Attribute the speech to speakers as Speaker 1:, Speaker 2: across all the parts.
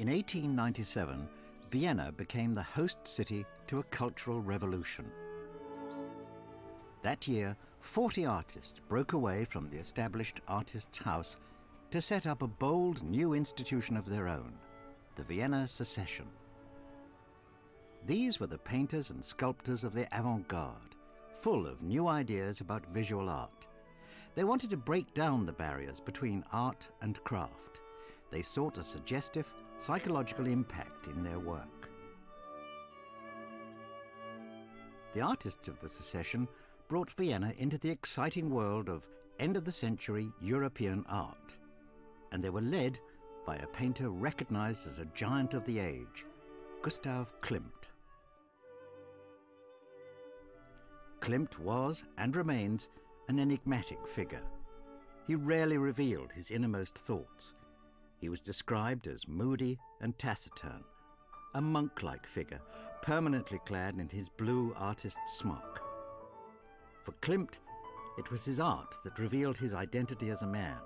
Speaker 1: In 1897, Vienna became the host city to a cultural revolution. That year, 40 artists broke away from the established artists' house to set up a bold new institution of their own, the Vienna Secession. These were the painters and sculptors of the avant-garde, full of new ideas about visual art. They wanted to break down the barriers between art and craft. They sought a suggestive, psychological impact in their work. The artists of the Secession brought Vienna into the exciting world of end-of-the-century European art, and they were led by a painter recognized as a giant of the age, Gustav Klimt. Klimt was, and remains, an enigmatic figure. He rarely revealed his innermost thoughts. He was described as moody and taciturn, a monk-like figure, permanently clad in his blue artist's smock. For Klimt, it was his art that revealed his identity as a man,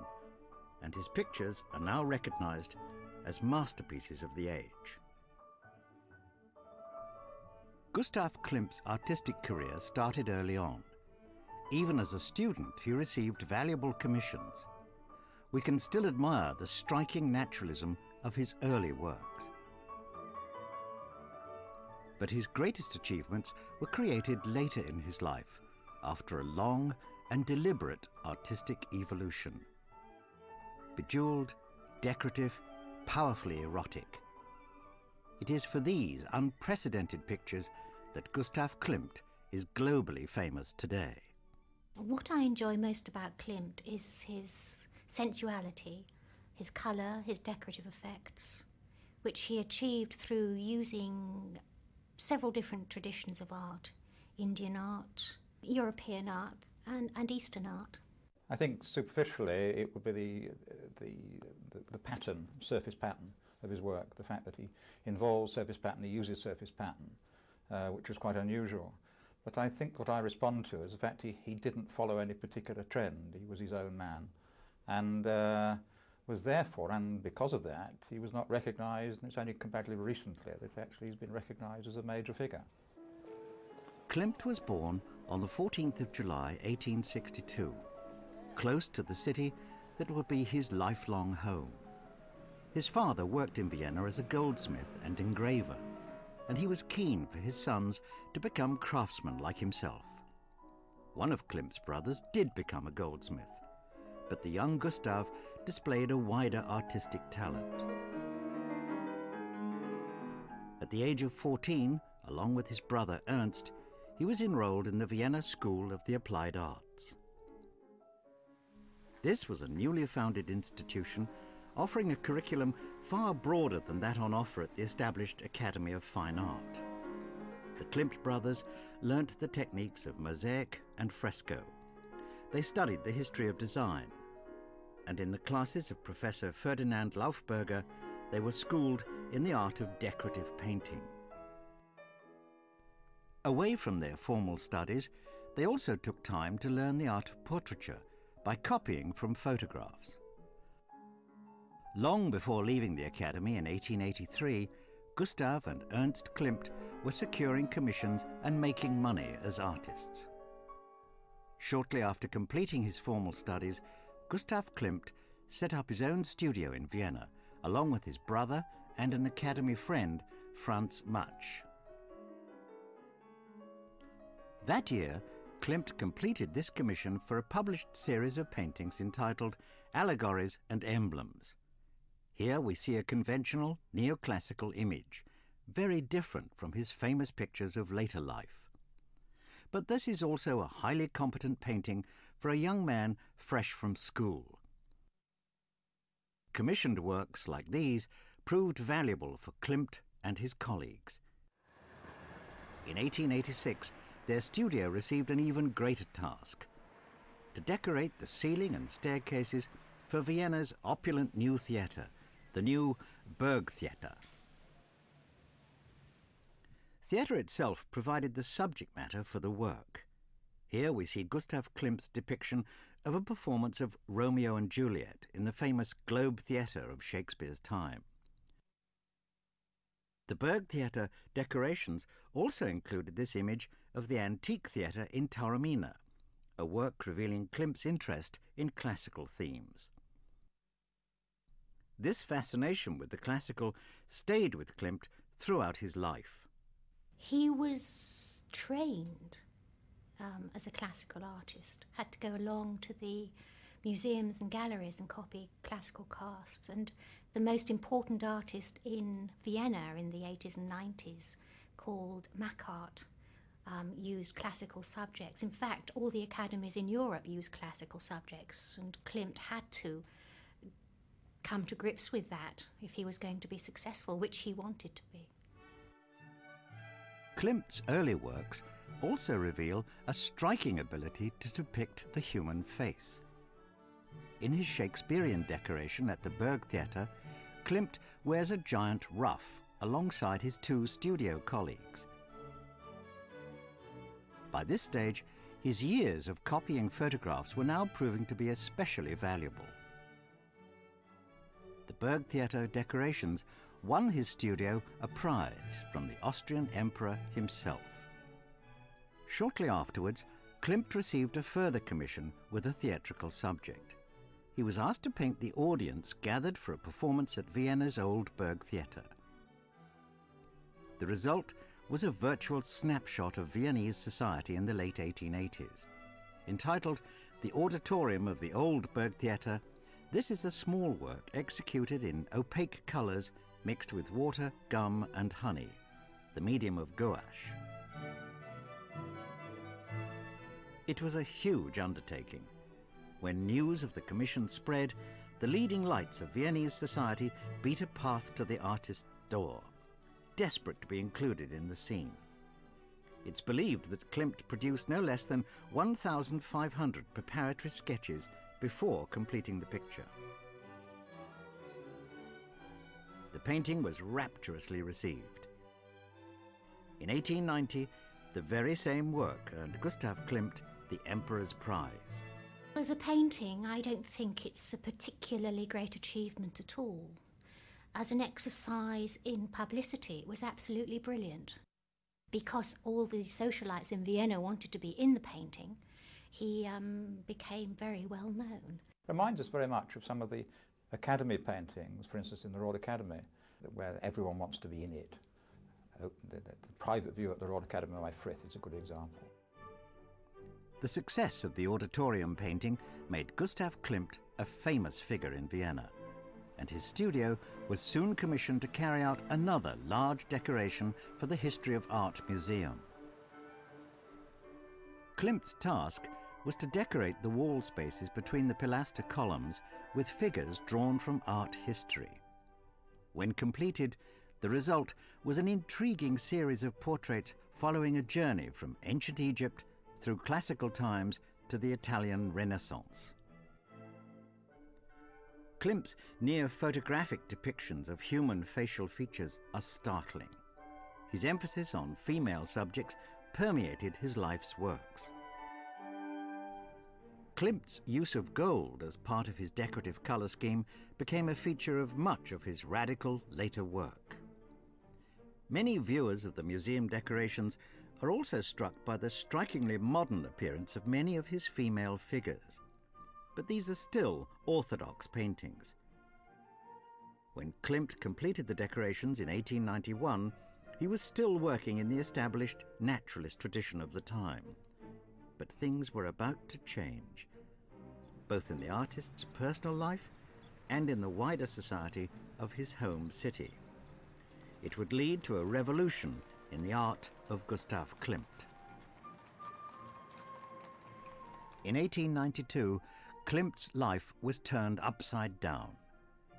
Speaker 1: and his pictures are now recognized as masterpieces of the age. Gustav Klimt's artistic career started early on. Even as a student, he received valuable commissions. We can still admire the striking naturalism of his early works. But his greatest achievements were created later in his life, after a long and deliberate artistic evolution. Bejeweled, decorative, powerfully erotic. It is for these unprecedented pictures that Gustav Klimt is globally famous today.
Speaker 2: What I enjoy most about Klimt is his sensuality, his colour, his decorative effects, which he achieved through using several different traditions of art: Indian art, European art, and Eastern art.
Speaker 3: I think superficially it would be the pattern, surface pattern of his work, the fact that he involves surface pattern, he uses surface pattern, which was quite unusual. But I think what I respond to is the fact he didn't follow any particular trend. He was his own man, and was therefore, and because of that, he was not recognised, and it's only comparatively recently that actually he's been recognised as a major figure.
Speaker 1: Klimt was born on the 14th of July, 1862, close to the city that would be his lifelong home. His father worked in Vienna as a goldsmith and engraver, and he was keen for his sons to become craftsmen like himself. One of Klimt's brothers did become a goldsmith, but the young Gustav displayed a wider artistic talent. At the age of 14, along with his brother Ernst, he was enrolled in the Vienna School of the Applied Arts. This was a newly founded institution offering a curriculum far broader than that on offer at the established Academy of Fine Art. The Klimt brothers learnt the techniques of mosaic and fresco. They studied the history of design, and in the classes of Professor Ferdinand Laufberger, they were schooled in the art of decorative painting. Away from their formal studies, they also took time to learn the art of portraiture by copying from photographs. Long before leaving the Academy in 1883, Gustav and Ernst Klimt were securing commissions and making money as artists. Shortly after completing his formal studies, Gustav Klimt set up his own studio in Vienna, along with his brother and an Academy friend, Franz Matsch. That year, Klimt completed this commission for a published series of paintings entitled Allegories and Emblems. Here we see a conventional neoclassical image, very different from his famous pictures of later life. But this is also a highly competent painting for a young man fresh from school. Commissioned works like these proved valuable for Klimt and his colleagues. In 1886, their studio received an even greater task: to decorate the ceiling and staircases for Vienna's opulent new theatre, the new Burgtheater. Theatre itself provided the subject matter for the work. Here we see Gustav Klimt's depiction of a performance of Romeo and Juliet in the famous Globe Theatre of Shakespeare's time. The Burgtheater decorations also included this image of the Antique Theatre in Taormina, a work revealing Klimt's interest in classical themes. This fascination with the classical stayed with Klimt throughout his life.
Speaker 2: He was trained as a classical artist, had to go along to the museums and galleries and copy classical casts, and the most important artist in Vienna in the 80s and 90s, called Makart, used classical subjects. In fact, all the academies in Europe used classical subjects, and Klimt had to come to grips with that if he was going to be successful, which he wanted to be.
Speaker 1: Klimt's early works also reveal a striking ability to depict the human face. In his Shakespearean decoration at the Burgtheater, Klimt wears a giant ruff alongside his two studio colleagues. By this stage, his years of copying photographs were now proving to be especially valuable. The Burgtheater decorations won his studio a prize from the Austrian emperor himself. Shortly afterwards, Klimt received a further commission with a theatrical subject. He was asked to paint the audience gathered for a performance at Vienna's Old Burgtheater. The result was a virtual snapshot of Viennese society in the late 1880s. Entitled The Auditorium of the Old Burgtheater, this is a small work executed in opaque colours mixed with water, gum and honey, the medium of gouache. It was a huge undertaking. When news of the commission spread, the leading lights of Viennese society beat a path to the artist's door, desperate to be included in the scene. It's believed that Klimt produced no less than 1,500 preparatory sketches before completing the picture. The painting was rapturously received. In 1890, the very same work earned Gustav Klimt the Emperor's Prize.
Speaker 2: As a painting, I don't think it's a particularly great achievement at all. As an exercise in publicity, it was absolutely brilliant. Because all the socialites in Vienna wanted to be in the painting, he became very well known.
Speaker 3: Reminds us very much of some of the Academy paintings, for instance in the Royal Academy, where everyone wants to be in it. The private view at the Royal Academy by Frith is a good example.
Speaker 1: The success of the auditorium painting made Gustav Klimt a famous figure in Vienna, and his studio was soon commissioned to carry out another large decoration for the History of Art Museum. Klimt's task was to decorate the wall spaces between the pilaster columns with figures drawn from art history. When completed, the result was an intriguing series of portraits following a journey from ancient Egypt through classical times to the Italian Renaissance. Klimt's near-photographic depictions of human facial features are startling. His emphasis on female subjects permeated his life's works. Klimt's use of gold as part of his decorative colour scheme became a feature of much of his radical later work. Many viewers of the museum decorations are also struck by the strikingly modern appearance of many of his female figures. But these are still orthodox paintings. When Klimt completed the decorations in 1891, he was still working in the established naturalist tradition of the time. But things were about to change, both in the artist's personal life and in the wider society of his home city. It would lead to a revolution in the art of Gustav Klimt. In 1892, Klimt's life was turned upside down.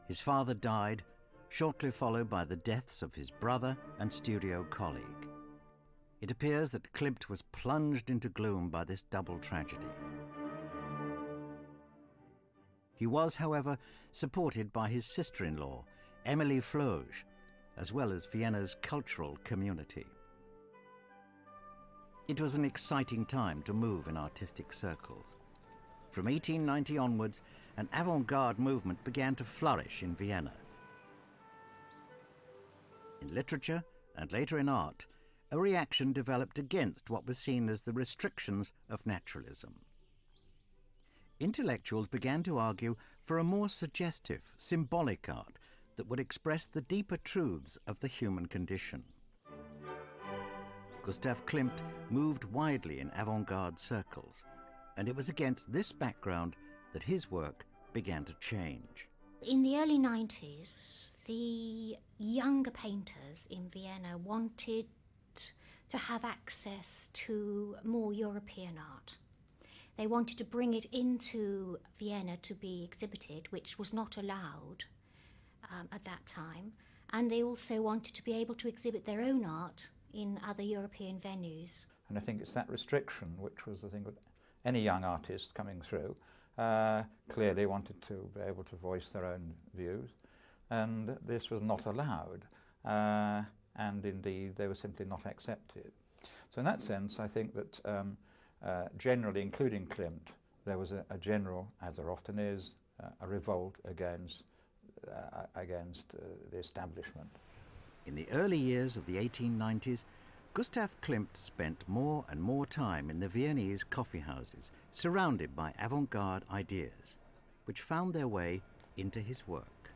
Speaker 1: His father died, shortly followed by the deaths of his brother and studio colleague. It appears that Klimt was plunged into gloom by this double tragedy. He was, however, supported by his sister-in-law, Emilie Floge, as well as Vienna's cultural community. It was an exciting time to move in artistic circles. From 1890 onwards, an avant-garde movement began to flourish in Vienna. In literature, and later in art, a reaction developed against what was seen as the restrictions of naturalism. Intellectuals began to argue for a more suggestive, symbolic art that would express the deeper truths of the human condition. Gustav Klimt moved widely in avant-garde circles, and it was against this background that his work began to change.
Speaker 2: In the early 90s, the younger painters in Vienna wanted to have access to more European art. They wanted to bring it into Vienna to be exhibited, which was not allowed at that time. And they also wanted to be able to exhibit their own art in other European venues.
Speaker 3: And I think it's that restriction which was the thing with any young artist coming through clearly wanted to be able to voice their own views, and this was not allowed, and indeed they were simply not accepted. So in that sense I think that generally, including Klimt, there was a general, as there often is, a revolt against the establishment.
Speaker 1: In the early years of the 1890s, Gustav Klimt spent more and more time in the Viennese coffee houses, surrounded by avant-garde ideas, which found their way into his work.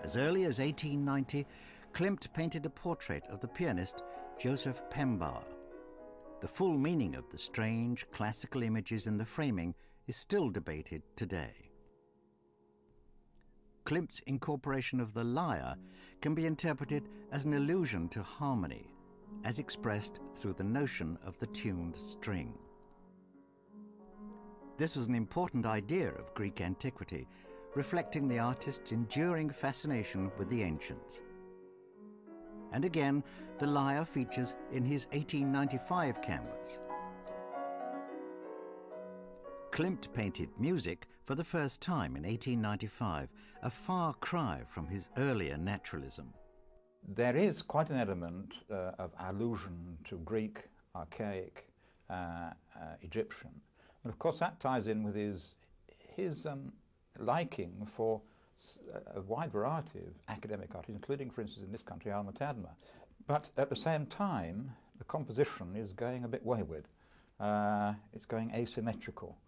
Speaker 1: As early as 1890, Klimt painted a portrait of the pianist Joseph Pembauer. The full meaning of the strange classical images in the framing is still debated today. Klimt's incorporation of the lyre can be interpreted as an allusion to harmony, as expressed through the notion of the tuned string. This was an important idea of Greek antiquity, reflecting the artist's enduring fascination with the ancients. And again, the lyre features in his 1895 canvas. Klimt painted music for the first time in 1895, a far cry from his earlier naturalism.
Speaker 3: There is quite an element of allusion to Greek, archaic, Egyptian. And of course that ties in with his liking for a wide variety of academic art, including, for instance, in this country, Alma Tadema. But at the same time, the composition is going a bit wayward. It's going asymmetrical.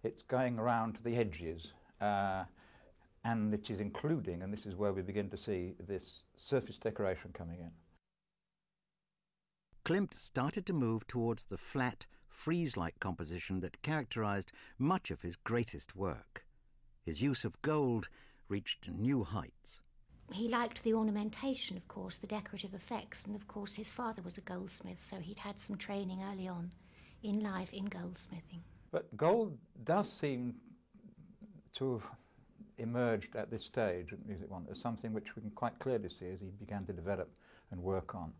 Speaker 3: It's going around to the edges, and it is including, and this is where we begin to see this surface decoration coming in.
Speaker 1: Klimt started to move towards the flat, frieze-like composition that characterized much of his greatest work. His use of gold reached new heights.
Speaker 2: He liked the ornamentation, of course, the decorative effects, and of course his father was a goldsmith, so he'd had some training early on in life in goldsmithing.
Speaker 3: But gold does seem to have emerged at this stage at Music One as something which we can quite clearly see as he began to develop and work on.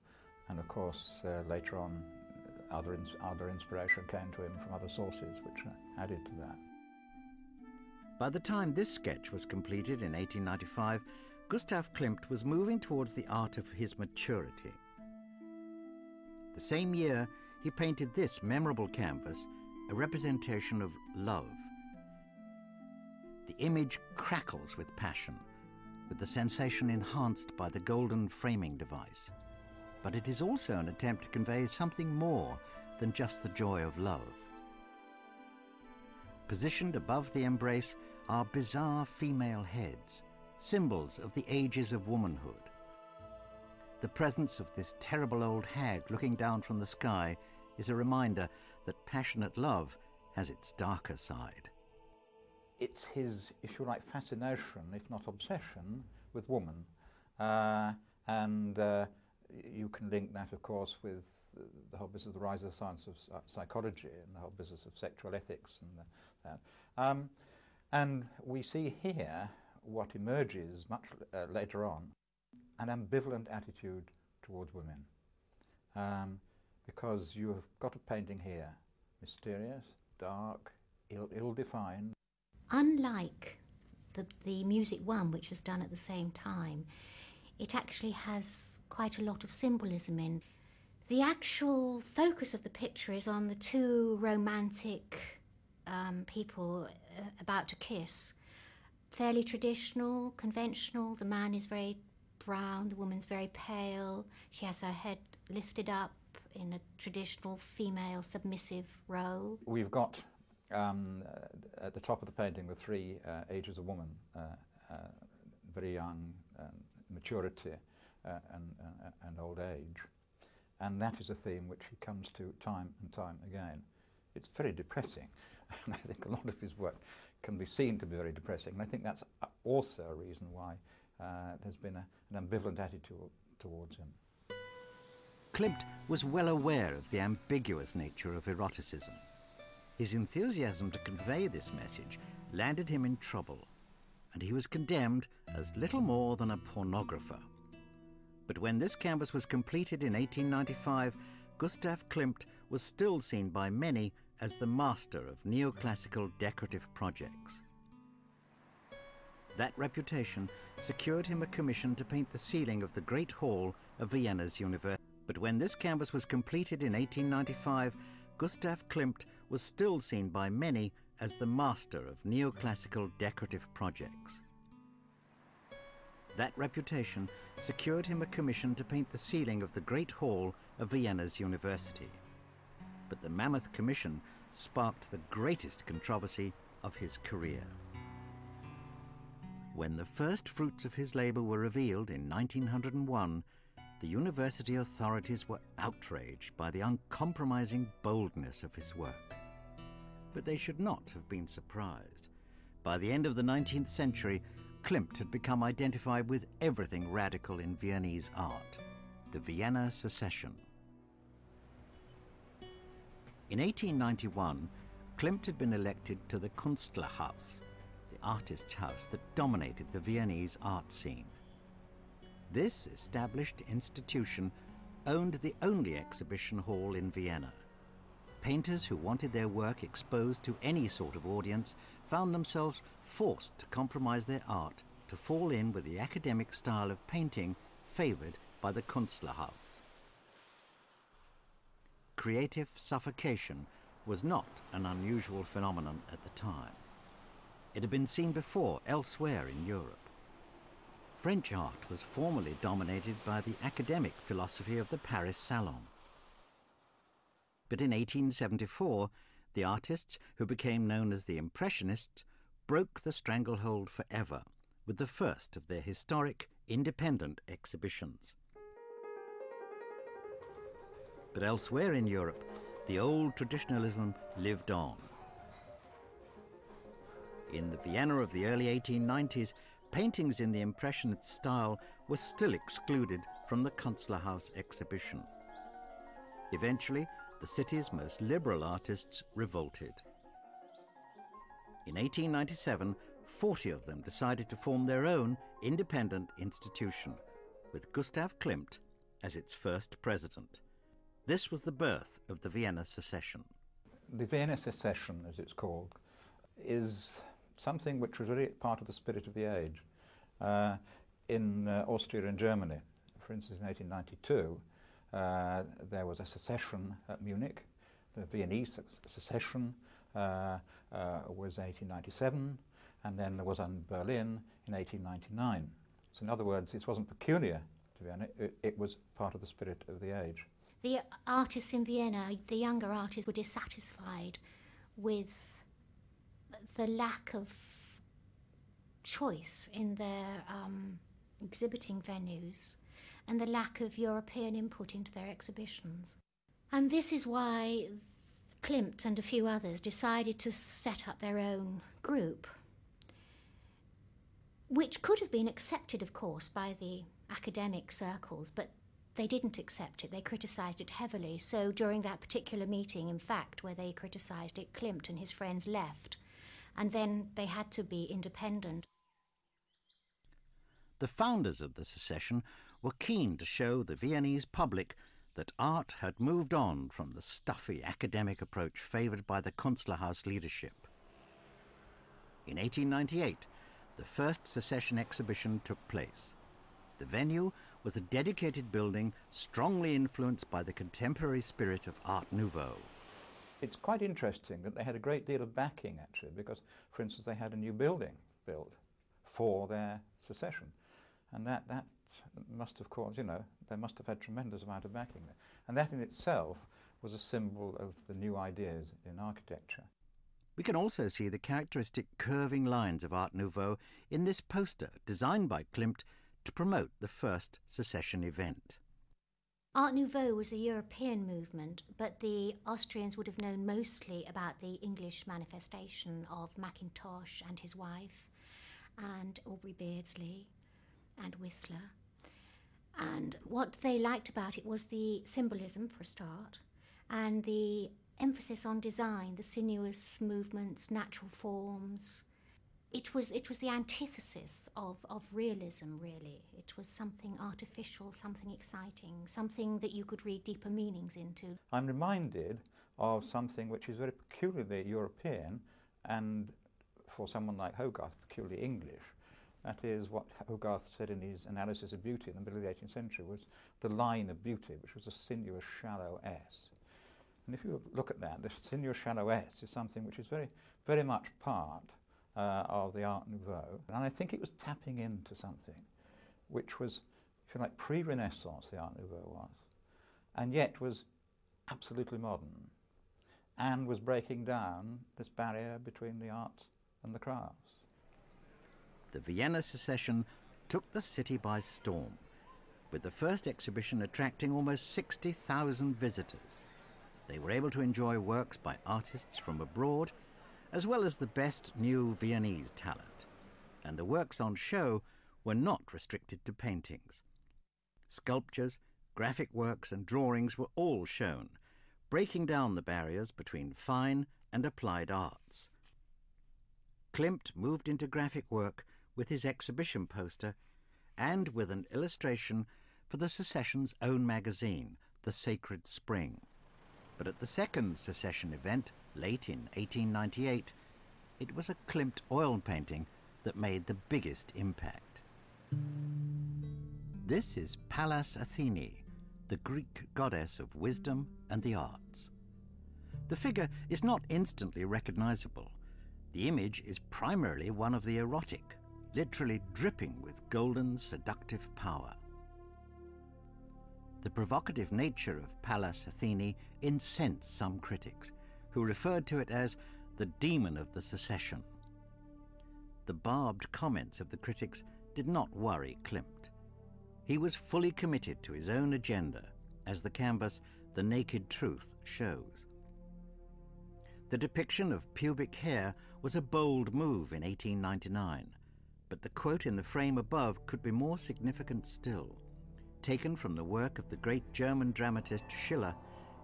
Speaker 3: And of course, later on, other inspiration came to him from other sources which added to that.
Speaker 1: By the time this sketch was completed in 1895, Gustav Klimt was moving towards the art of his maturity. The same year, he painted this memorable canvas, a representation of love. The image crackles with passion, with the sensation enhanced by the golden framing device. But it is also an attempt to convey something more than just the joy of love. Positioned above the embrace are bizarre female heads, symbols of the ages of womanhood. The presence of this terrible old hag looking down from the sky is a reminder that passionate love has its darker side.
Speaker 3: It's his, if you like, fascination, if not obsession, with woman. You can link that, of course, with the whole business of the rise of the science of psychology and the whole business of sexual ethics and that. And we see here what emerges much later on, an ambivalent attitude towards women. Because you have got a painting here, mysterious, dark, ill-defined.
Speaker 2: Unlike the Music One, which was done at the same time, it actually has quite a lot of symbolism in. The actual focus of the picture is on the two romantic people about to kiss. Fairly traditional, conventional. The man is very brown, the woman's very pale, she has her head lifted up in a traditional female submissive role.
Speaker 3: We've got at the top of the painting the three ages of woman, very young, maturity and old age. And that is a theme which he comes to time and time again. It's very depressing, and I think a lot of his work can be seen to be very depressing. And I think that's also a reason why there's been an ambivalent attitude towards him.
Speaker 1: Klimt was well aware of the ambiguous nature of eroticism. His enthusiasm to convey this message landed him in trouble, and he was condemned as little more than a pornographer. But when this canvas was completed in 1895, Gustav Klimt was still seen by many as the master of neoclassical decorative projects. That reputation secured him a commission to paint the ceiling of the Great Hall of Vienna's University. But when this canvas was completed in 1895, Gustav Klimt was still seen by many as the master of neoclassical decorative projects. That reputation secured him a commission to paint the ceiling of the Great Hall of Vienna's University. But the Mammoth Commission sparked the greatest controversy of his career. When the first fruits of his labour were revealed in 1901, the university authorities were outraged by the uncompromising boldness of his work. But they should not have been surprised. By the end of the 19th century, Klimt had become identified with everything radical in Viennese art, the Vienna Secession. In 1891, Klimt had been elected to the Künstlerhaus, the artist's house that dominated the Viennese art scene. This established institution owned the only exhibition hall in Vienna. Painters who wanted their work exposed to any sort of audience found themselves forced to compromise their art to fall in with the academic style of painting favoured by the Künstlerhaus. Creative suffocation was not an unusual phenomenon at the time. It had been seen before elsewhere in Europe. French art was formerly dominated by the academic philosophy of the Paris Salon. But in 1874, the artists who became known as the Impressionists broke the stranglehold forever with the first of their historic independent exhibitions. But elsewhere in Europe, the old traditionalism lived on. In the Vienna of the early 1890s, paintings in the Impressionist style were still excluded from the Künstlerhaus exhibition. Eventually, the city's most liberal artists revolted. In 1897, 40 of them decided to form their own independent institution, with Gustav Klimt as its first president. This was the birth of the Vienna Secession.
Speaker 3: The Vienna Secession, as it's called, is something which was really part of the spirit of the age. In Austria and Germany, for instance, in 1892, there was a secession at Munich. The Viennese secession was 1897, and then there was in Berlin in 1899. So in other words, it wasn't peculiar to Vienna, it was part of the spirit of the age.
Speaker 2: The artists in Vienna, the younger artists, were dissatisfied with the lack of choice in their exhibiting venues and the lack of European input into their exhibitions. And this is why Klimt and a few others decided to set up their own group, which could have been accepted, of course, by the academic circles, but they didn't accept it. They criticised it heavily. So during that particular meeting, in fact, where they criticised it, Klimt and his friends left, and then they had to be independent.
Speaker 1: The founders of the secession were keen to show the Viennese public that art had moved on from the stuffy academic approach favoured by the Künstlerhaus leadership. In 1898, the first secession exhibition took place. The venue was a dedicated building strongly influenced by the contemporary spirit of Art Nouveau.
Speaker 3: It's quite interesting that they had a great deal of backing, actually, because, for instance, they had a new building built for their secession. And that must have caused, you know, they must have had tremendous amount of backing there. And that in itself was a symbol of the new ideas in architecture.
Speaker 1: We can also see the characteristic curving lines of Art Nouveau in this poster designed by Klimt to promote the first secession event.
Speaker 2: Art Nouveau was a European movement, but the Austrians would have known mostly about the English manifestation of Mackintosh and his wife, and Aubrey Beardsley and Whistler. And what they liked about it was the symbolism, for a start, and the emphasis on design, the sinuous movements, natural forms. It was the antithesis of realism, really. It was something artificial, something exciting, something that you could read deeper meanings into.
Speaker 3: I'm reminded of something which is very peculiarly European and, for someone like Hogarth, peculiarly English. That is what Hogarth said in his analysis of beauty in the middle of the 18th century, was the line of beauty, which was a sinuous, shallow S. And if you look at that, the sinuous, shallow S is something which is very, very much part of the Art Nouveau. And I think it was tapping into something which was, if you like, pre-Renaissance, the Art Nouveau was, and yet was absolutely modern, and was breaking down this barrier between the arts and the crafts.
Speaker 1: The Vienna secession took the city by storm, with the first exhibition attracting almost 60,000 visitors. They were able to enjoy works by artists from abroad, as well as the best new Viennese talent. And the works on show were not restricted to paintings. Sculptures, graphic works and drawings were all shown, breaking down the barriers between fine and applied arts. Klimt moved into graphic work with his exhibition poster and with an illustration for the secession's own magazine, The Sacred Spring. But at the second secession event, late in 1898, it was a Klimt oil painting that made the biggest impact. This is Pallas Athene, the Greek goddess of wisdom and the arts. The figure is not instantly recognizable. The image is primarily one of the erotic, literally dripping with golden, seductive power. The provocative nature of Pallas Athene incensed some critics, who referred to it as the demon of the secession. The barbed comments of the critics did not worry Klimt. He was fully committed to his own agenda, as the canvas The Naked Truth shows. The depiction of pubic hair was a bold move in 1899, but the quote in the frame above could be more significant still. Taken from the work of the great German dramatist Schiller,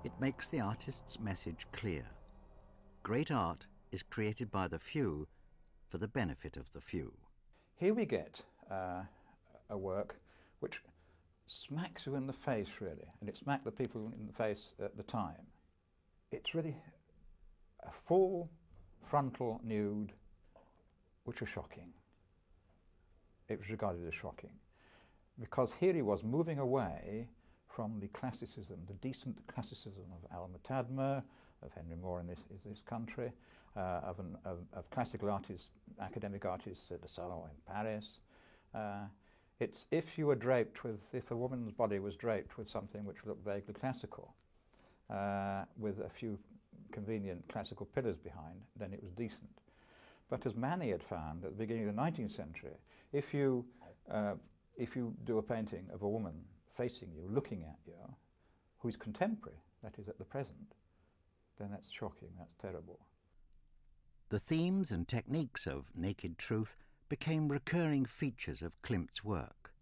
Speaker 1: it makes the artist's message clear. Great art is created by the few for the benefit of the few.
Speaker 3: Here we get a work which smacks you in the face, really, and it smacked the people in the face at the time. It's really a full frontal nude, which is shocking. It was regarded as shocking, because here he was moving away from the classicism, the decent classicism of Alma Tadema, of Henry Moore in this country, of classical artists, academic artists at the Salon in Paris. It's if you were draped with, if a woman's body was draped with something which looked vaguely classical, with a few convenient classical pillars behind, then it was decent. But as Manny had found at the beginning of the 19th century, if you do a painting of a woman facing you, looking at you, who is contemporary, that is at the present, then that's shocking, that's terrible.
Speaker 1: The themes and techniques of Naked Truth became recurring features of Klimt's work.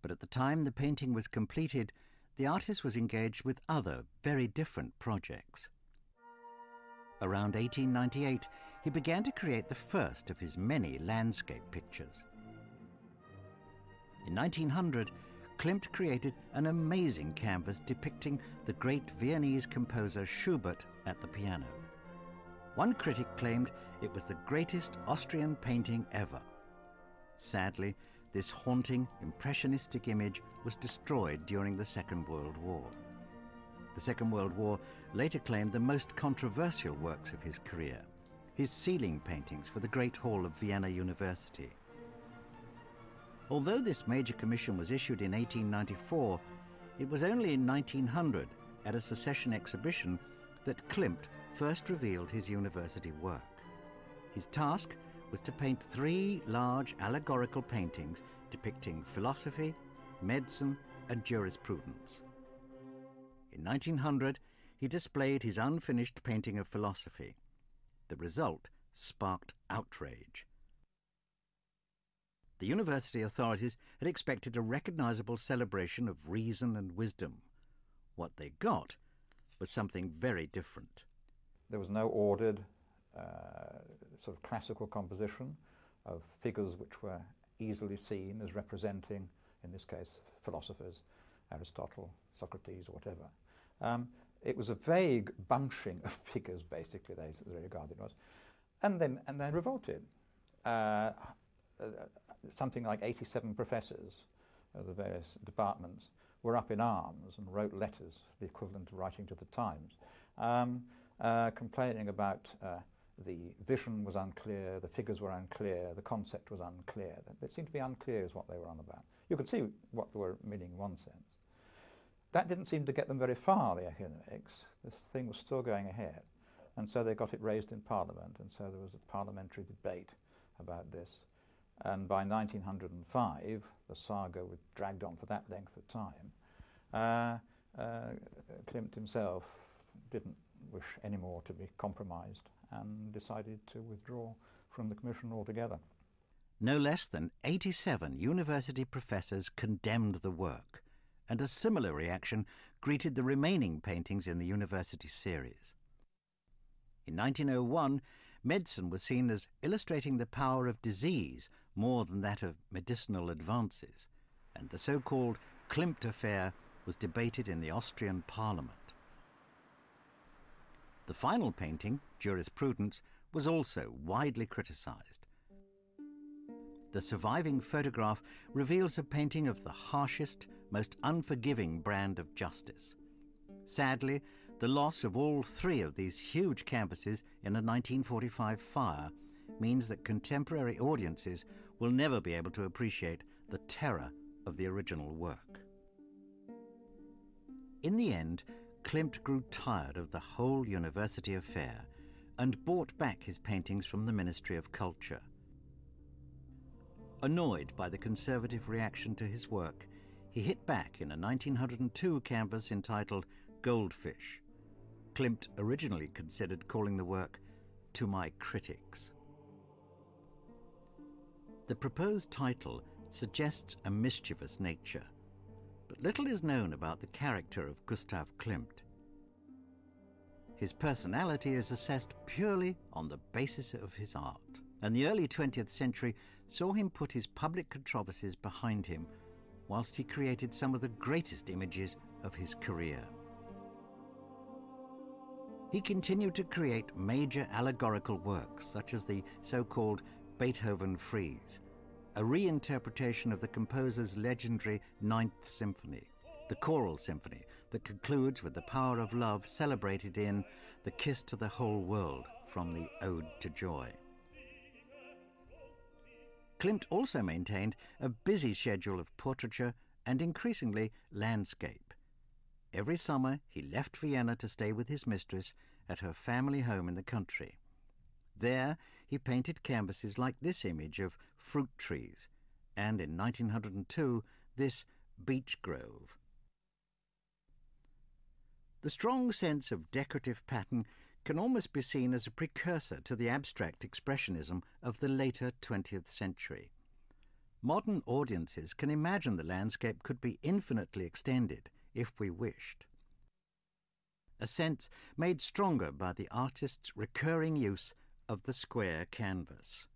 Speaker 1: But at the time the painting was completed, the artist was engaged with other, very different projects. Around 1898, he began to create the first of his many landscape pictures. In 1900, Klimt created an amazing canvas depicting the great Viennese composer Schubert at the piano. One critic claimed it was the greatest Austrian painting ever. Sadly, this haunting, impressionistic image was destroyed during the Second World War. The Second World War later claimed the most controversial works of his career, his ceiling paintings for the Great Hall of Vienna University. Although this major commission was issued in 1894, it was only in 1900, at a secession exhibition, that Klimt first revealed his university work. His task was to paint 3 large allegorical paintings depicting philosophy, medicine, and jurisprudence. In 1900, he displayed his unfinished painting of philosophy. The result sparked outrage. The university authorities had expected a recognizable celebration of reason and wisdom. What they got was something very different.
Speaker 3: There was no ordered sort of classical composition of figures which were easily seen as representing, in this case, philosophers, Aristotle, Socrates, or whatever. It was a vague bunching of figures, basically, they regarded it as. And they revolted. Something like 87 professors of the various departments were up in arms and wrote letters, the equivalent of writing to the Times, complaining about the vision was unclear, the figures were unclear, the concept was unclear. It seemed to be unclear is what they were on about. You could see what they were meaning in one sense. That didn't seem to get them very far, the academics. This thing was still going ahead. And so they got it raised in Parliament, and so there was a parliamentary debate about this. And by 1905, the saga was dragged on for that length of time. Klimt himself didn't wish any more to be compromised and decided to withdraw from the commission altogether.
Speaker 1: No less than 87 university professors condemned the work, and a similar reaction greeted the remaining paintings in the university series. In 1901, medicine was seen as illustrating the power of disease more than that of medicinal advances, and the so-called Klimt affair was debated in the Austrian parliament. The final painting, Jurisprudence, was also widely criticized. The surviving photograph reveals a painting of the harshest, most unforgiving brand of justice. Sadly, the loss of all 3 of these huge canvases in a 1945 fire means that contemporary audiences will never be able to appreciate the terror of the original work. In the end, Klimt grew tired of the whole university affair and bought back his paintings from the Ministry of Culture. Annoyed by the conservative reaction to his work, he hit back in a 1902 canvas entitled Goldfish. Klimt originally considered calling the work To My Critics. The proposed title suggests a mischievous nature, but little is known about the character of Gustav Klimt. His personality is assessed purely on the basis of his art, and the early 20th century saw him put his public controversies behind him whilst he created some of the greatest images of his career. He continued to create major allegorical works such as the so-called Beethoven Frieze, a reinterpretation of the composer's legendary Ninth Symphony, the choral symphony that concludes with the power of love celebrated in The Kiss to the Whole World from the Ode to Joy. Klimt also maintained a busy schedule of portraiture and increasingly landscape. Every summer he left Vienna to stay with his mistress at her family home in the country. There he painted canvases like this image of fruit trees, and in 1902 this beech grove. The strong sense of decorative pattern can almost be seen as a precursor to the abstract expressionism of the later 20th century. Modern audiences can imagine the landscape could be infinitely extended if we wished. A sense made stronger by the artist's recurring use of the square canvas.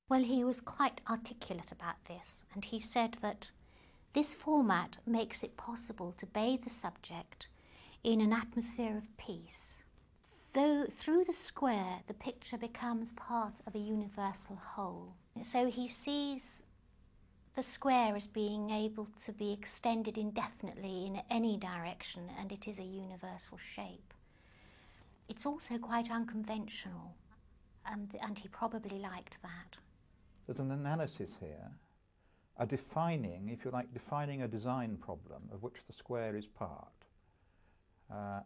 Speaker 2: Well, he was quite articulate about this, and he said that this format makes it possible to bathe the subject in an atmosphere of peace. Though through the square, the picture becomes part of a universal whole. So he sees the square as being able to be extended indefinitely in any direction, and it is a universal shape. It's also quite unconventional, and he probably liked that.
Speaker 3: There's an analysis here a defining, if you like, defining a design problem of which the square is part.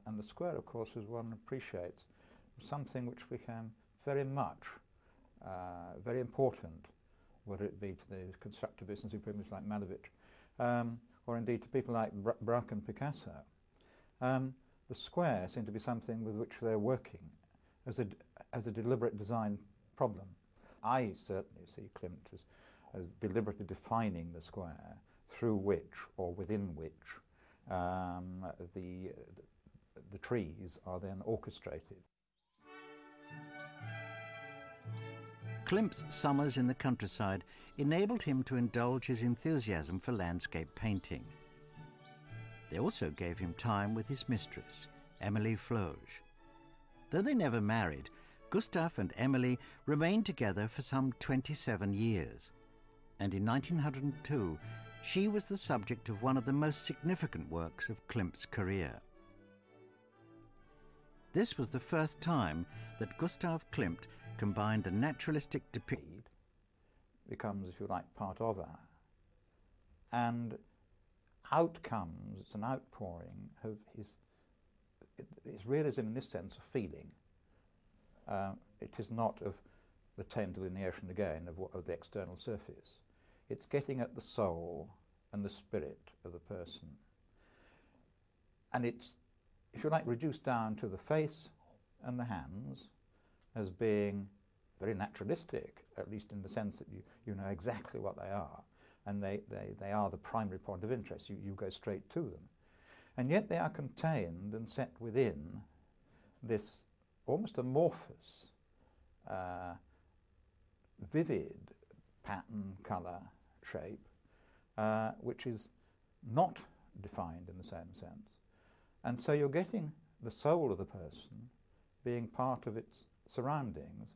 Speaker 3: And the square, of course, as one appreciates, was something which became very much very important, whether it be to the constructivists and supremists like Malevich, or indeed to people like Braque and Picasso. The square seemed to be something with which they're working as a deliberate design problem. I certainly see Klimt as deliberately defining the square through which, or within which, the trees are then orchestrated.
Speaker 1: Klimt's summers in the countryside enabled him to indulge his enthusiasm for landscape painting. They also gave him time with his mistress, Emilie Floge. Though they never married, Gustave and Emilie remained together for some 27 years. And in 1902, she was the subject of one of the most significant works of Klimt's career. This was the first time that Gustav Klimt combined a naturalistic depiction,
Speaker 3: becomes, if you like, part of her, and out comes, it's an outpouring of his realism in this sense of feeling. It is not of the tame delineation again of the external surface. It's getting at the soul and the spirit of the person. And it's, if you like, reduced down to the face and the hands as being very naturalistic, at least in the sense that you know exactly what they are, and they are the primary point of interest. You go straight to them. And yet they are contained and set within this almost amorphous, vivid pattern, colour, shape, which is not defined in the same sense. And so you're getting the soul of the person being part of its surroundings.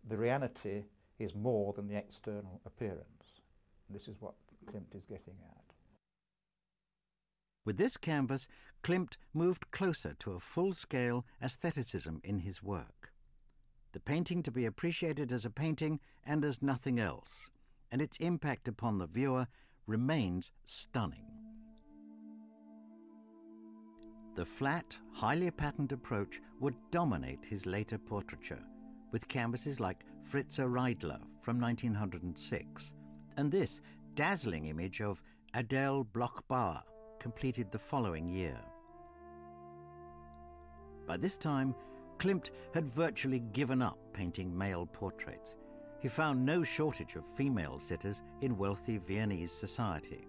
Speaker 3: The reality is more than the external appearance. This is what Klimt is getting at.
Speaker 1: With this canvas, Klimt moved closer to a full-scale aestheticism in his work. The painting to be appreciated as a painting and as nothing else, and its impact upon the viewer remains stunning. The flat, highly patterned approach would dominate his later portraiture, with canvases like Fritze Reidler from 1906, and this dazzling image of Adele Bloch-Bauer, completed the following year. By this time, Klimt had virtually given up painting male portraits. He found no shortage of female sitters in wealthy Viennese society.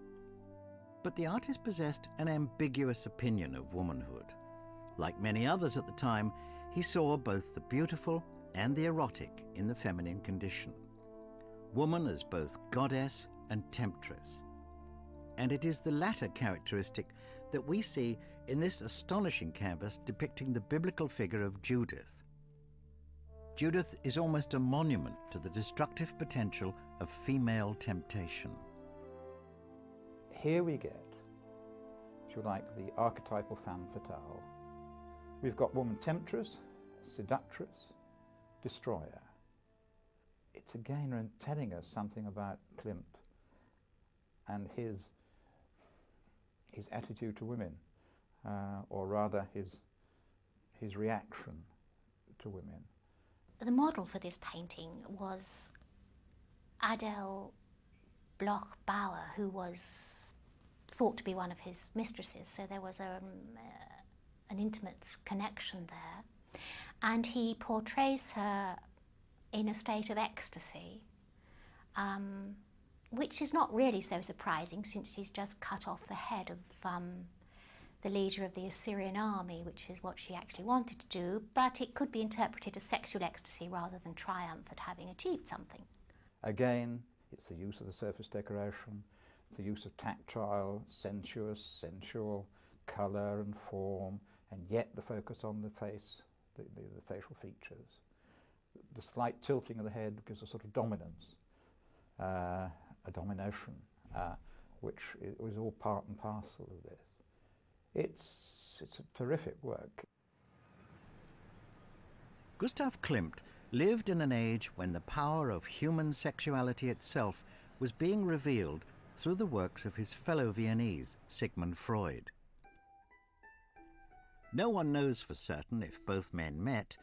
Speaker 1: But the artist possessed an ambiguous opinion of womanhood. Like many others at the time, he saw both the beautiful and the erotic in the feminine condition. Woman as both goddess and temptress. And it is the latter characteristic that we see in this astonishing canvas depicting the biblical figure of Judith. Judith is almost a monument to the destructive potential of female temptation.
Speaker 3: Here we get, if you like, the archetypal femme fatale. We've got woman temptress, seductress, destroyer. It's again telling us something about Klimt and his attitude to women, or rather his reaction to women.
Speaker 2: The model for this painting was Adele Bloch-Bauer, who was thought to be one of his mistresses, so there was an intimate connection there. And he portrays her in a state of ecstasy, which is not really so surprising since she's just cut off the head of the leader of the Assyrian army, which is what she actually wanted to do, but it could be interpreted as sexual ecstasy rather than triumph at having achieved something.
Speaker 3: Again, it's the use of the surface decoration, it's the use of tactile, sensuous, sensual colour and form, and yet the focus on the face, the facial features. The slight tilting of the head gives a sort of dominance, a domination, which is all part and parcel of this. It's a terrific work.
Speaker 1: Gustav Klimt lived in an age when the power of human sexuality itself was being revealed through the works of his fellow Viennese, Sigmund Freud. No one knows for certain if both men met,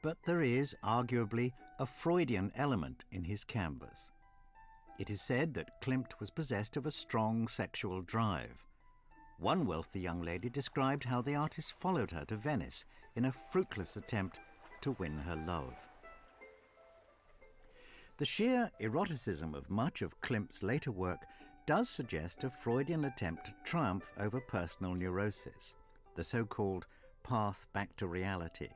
Speaker 1: but there is arguably a Freudian element in his canvas. It is said that Klimt was possessed of a strong sexual drive. One wealthy young lady described how the artist followed her to Venice in a fruitless attempt to win her love. The sheer eroticism of much of Klimt's later work does suggest a Freudian attempt to triumph over personal neurosis, the so-called path back to reality.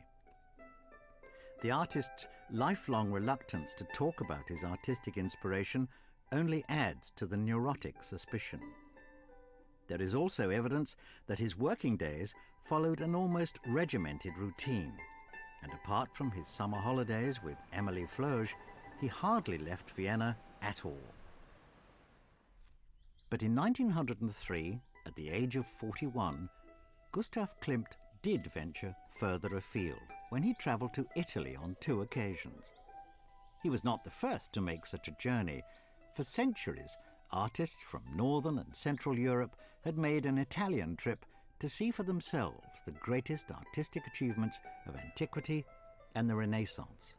Speaker 1: The artist's lifelong reluctance to talk about his artistic inspiration only adds to the neurotic suspicion. There is also evidence that his working days followed an almost regimented routine, and apart from his summer holidays with Emilie Floge, he hardly left Vienna at all. But in 1903, at the age of 41, Gustav Klimt did venture further afield when he travelled to Italy on 2 occasions. He was not the first to make such a journey. For centuries, artists from Northern and Central Europe had made an Italian trip to see for themselves the greatest artistic achievements of antiquity and the Renaissance.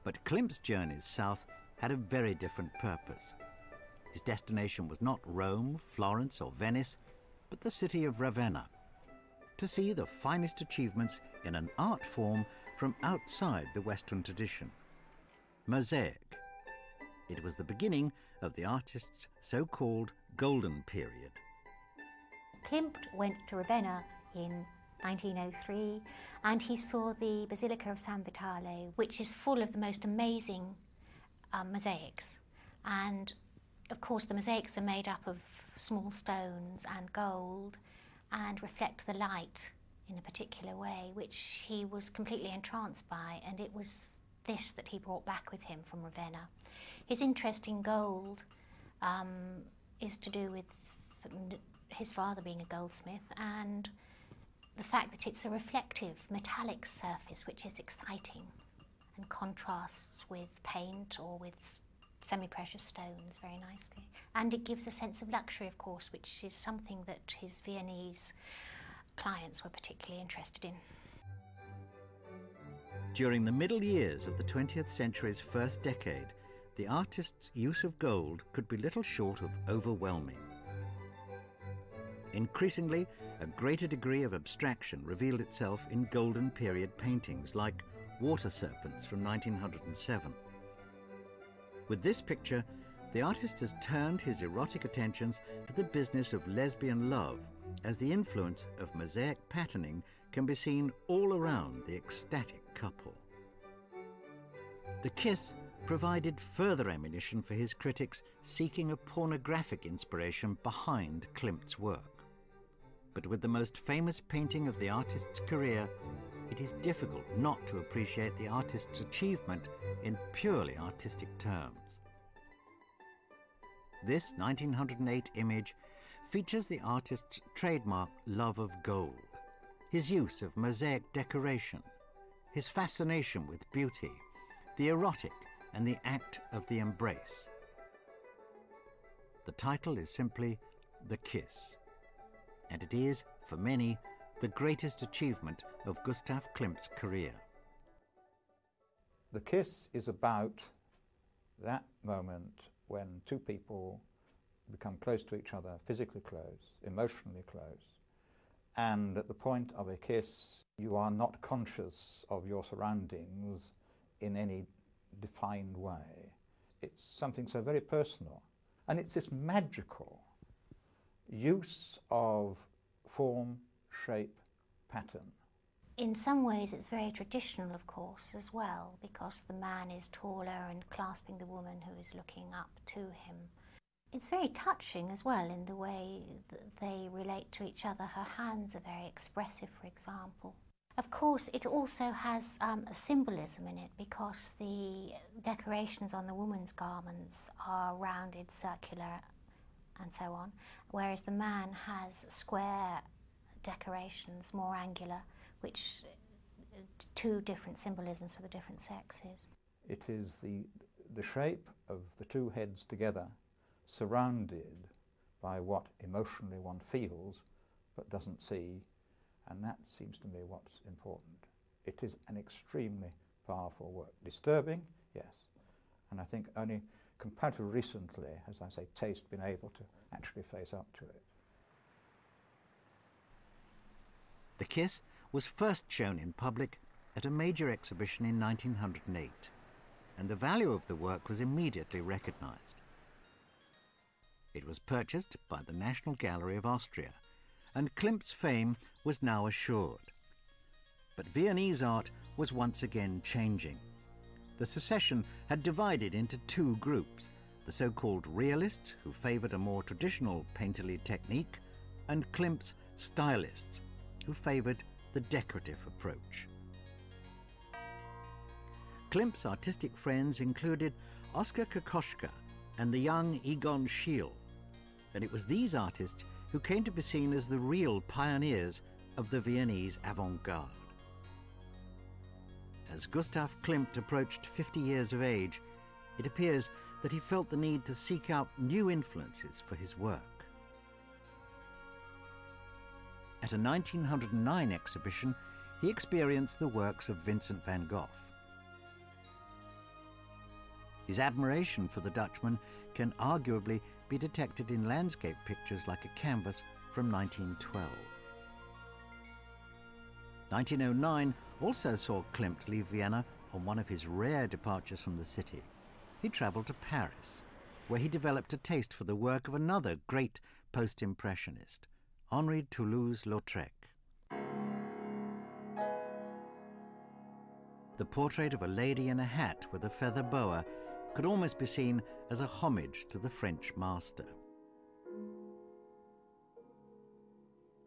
Speaker 1: But Klimt's journeys south had a very different purpose. His destination was not Rome, Florence or Venice, but the city of Ravenna, to see the finest achievements in an art form from outside the Western tradition, mosaic. It was the beginning of the artist's so-called golden period.
Speaker 2: Klimt went to Ravenna in 1903 and he saw the Basilica of San Vitale, which is full of the most amazing mosaics. And of course the mosaics are made up of small stones and gold and reflect the light in a particular way, which he was completely entranced by, and it was this that he brought back with him from Ravenna. His interest in gold is to do with his father being a goldsmith and the fact that it's a reflective metallic surface which is exciting and contrasts with paint or with semi-precious stones very nicely. And it gives a sense of luxury, of course, which is something that his Viennese clients were particularly interested in.
Speaker 1: During the middle years of the 20th century's first decade, the artist's use of gold could be little short of overwhelming. Increasingly, a greater degree of abstraction revealed itself in golden period paintings like Water Serpents from 1907. With this picture, the artist has turned his erotic attentions to the business of lesbian love, as the influence of mosaic patterning can be seen all around the ecstatic couple. The kiss provided further ammunition for his critics seeking a pornographic inspiration behind Klimt's work. But with the most famous painting of the artist's career, it is difficult not to appreciate the artist's achievement in purely artistic terms. This 1908 image features the artist's trademark love of gold, his use of mosaic decoration, his fascination with beauty, the erotic and the act of the embrace. The title is simply The Kiss, and it is, for many, the greatest achievement of Gustav Klimt's career.
Speaker 3: The kiss is about that moment when two people become close to each other, physically close, emotionally close, and at the point of a kiss you are not conscious of your surroundings in any defined way. It's something so very personal, and it's this magical use of form, shape, pattern.
Speaker 2: In some ways it's very traditional, of course, as well, because the man is taller and clasping the woman who is looking up to him. It's very touching as well in the way that they relate to each other. Her hands are very expressive, for example. Of course, it also has a symbolism in it because the decorations on the woman's garments are rounded, circular, and so on, whereas the man has square decorations, more angular, which two different symbolisms for the different sexes.
Speaker 3: It is the shape of the two heads together surrounded by what emotionally one feels but doesn't see, and that seems to me what's important. It is an extremely powerful work. Disturbing, yes, and I think only comparatively recently, as I say, taste been able to actually face up to it.
Speaker 1: The Kiss was first shown in public at a major exhibition in 1908, and the value of the work was immediately recognized. It was purchased by the National Gallery of Austria, and Klimt's fame was now assured. But Viennese art was once again changing. The secession had divided into two groups, the so-called realists, who favored a more traditional painterly technique, and Klimt's stylists, who favored the decorative approach. Klimt's artistic friends included Oskar Kokoschka and the young Egon Schiele, and it was these artists who came to be seen as the real pioneers of the Viennese avant-garde. As Gustav Klimt approached 50 years of age, it appears that he felt the need to seek out new influences for his work. At a 1909 exhibition, he experienced the works of Vincent van Gogh. His admiration for the Dutchman can arguably be detected in landscape pictures like a canvas from 1912. 1909 also saw Klimt leave Vienna on one of his rare departures from the city. He travelled to Paris, where he developed a taste for the work of another great post-impressionist, Henri Toulouse-Lautrec. The portrait of a lady in a hat with a feather boa could almost be seen as a homage to the French master.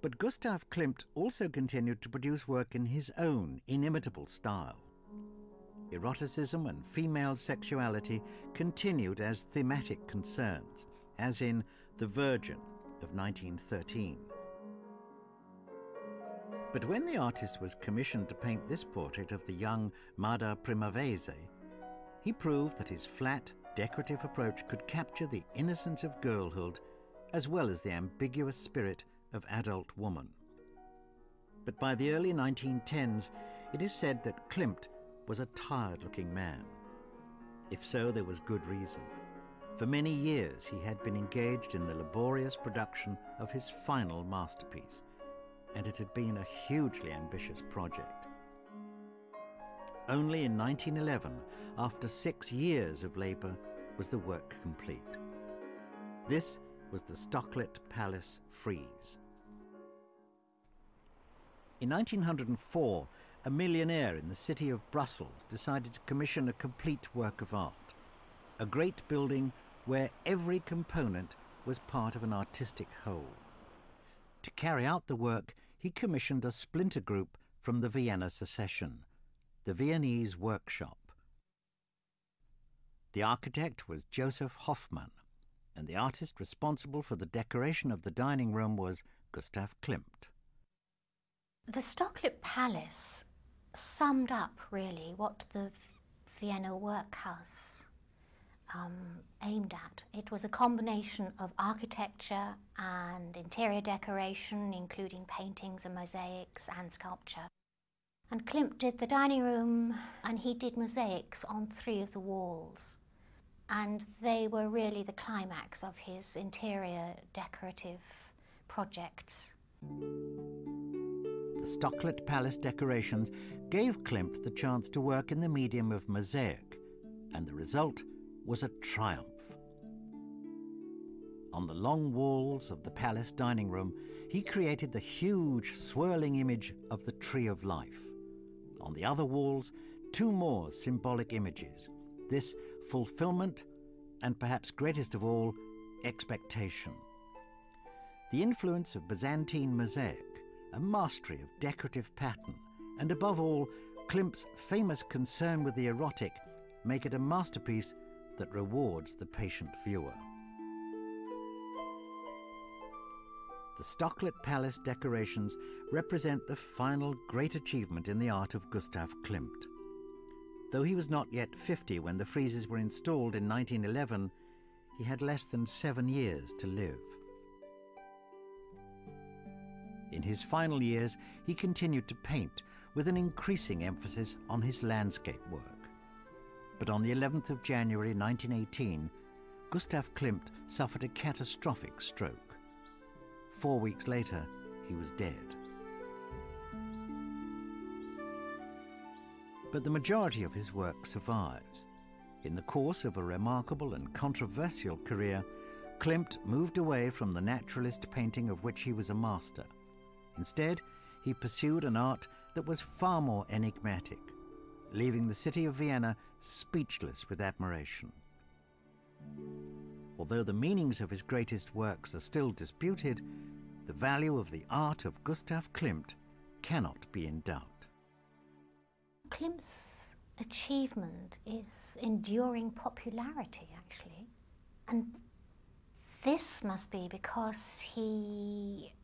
Speaker 1: But Gustav Klimt also continued to produce work in his own inimitable style. Eroticism and female sexuality continued as thematic concerns, as in The Virgin of 1913. But when the artist was commissioned to paint this portrait of the young Madre Primavera, he proved that his flat, decorative approach could capture the innocence of girlhood as well as the ambiguous spirit of adult woman. But by the early 1910s, it is said that Klimt was a tired-looking man. If so, there was good reason. For many years, he had been engaged in the laborious production of his final masterpiece, and it had been a hugely ambitious project. Only in 1911, after 6 years of labor, was the work complete. This was the Stocklet Palace frieze. In 1904, a millionaire in the city of Brussels decided to commission a complete work of art, a great building where every component was part of an artistic whole. To carry out the work, he commissioned a splinter group from the Vienna secession, the Viennese Workshop. The architect was Joseph Hoffmann, and the artist responsible for the decoration of the dining room was Gustav Klimt.
Speaker 2: The Stocklet Palace summed up really what the Vienna Workhouse aimed at. It was a combination of architecture and interior decoration, including paintings and mosaics and sculpture. And Klimt did the dining room, and he did mosaics on 3 of the walls. And they were really the climax of his interior decorative projects.
Speaker 1: The Stocklet Palace decorations gave Klimt the chance to work in the medium of mosaic, and the result was a triumph. On the long walls of the palace dining room, he created the huge swirling image of the Tree of Life. On the other walls, 2 more symbolic images, this fulfillment and, perhaps greatest of all, expectation. The influence of Byzantine mosaic, a mastery of decorative pattern, and above all, Klimt's famous concern with the erotic make it a masterpiece that rewards the patient viewer. The Stocklet Palace decorations represent the final great achievement in the art of Gustav Klimt. Though he was not yet 50 when the friezes were installed in 1911, he had less than 7 years to live. In his final years, he continued to paint with an increasing emphasis on his landscape work. But on the 11th of January 1918, Gustav Klimt suffered a catastrophic stroke. 4 weeks later, he was dead. But the majority of his work survives. In the course of a remarkable and controversial career, Klimt moved away from the naturalist painting of which he was a master. Instead, he pursued an art that was far more enigmatic, leaving the city of Vienna speechless with admiration. Although the meanings of his greatest works are still disputed, the value of the art of Gustav Klimt cannot be in doubt.
Speaker 2: Klimt's achievement is enduring popularity, actually. And this must be because he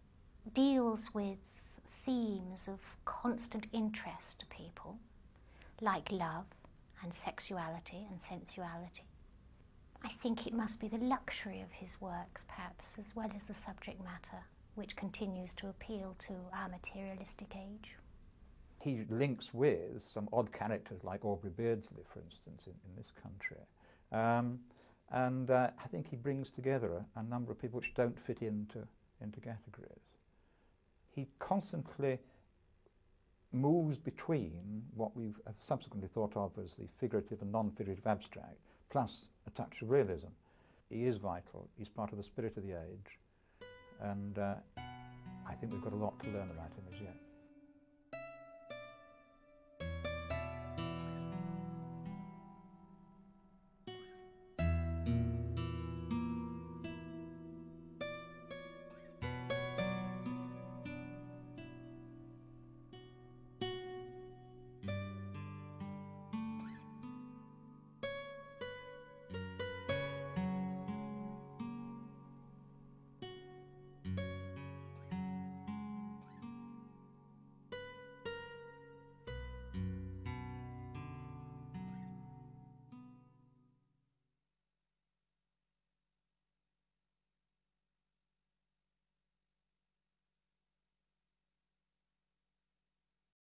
Speaker 2: deals with themes of constant interest to people, like love and sexuality and sensuality. I think it must be the luxury of his works, perhaps, as well as the subject matter, which continues to appeal to our materialistic age.
Speaker 3: He links with some odd characters like Aubrey Beardsley, for instance, in this country. I think he brings together a number of people which don't fit into categories. He constantly moves between what we've subsequently thought of as the figurative and non-figurative abstract, plus a touch of realism. He is vital, he's part of the spirit of the age, and I think we've got a lot to learn about him as yet.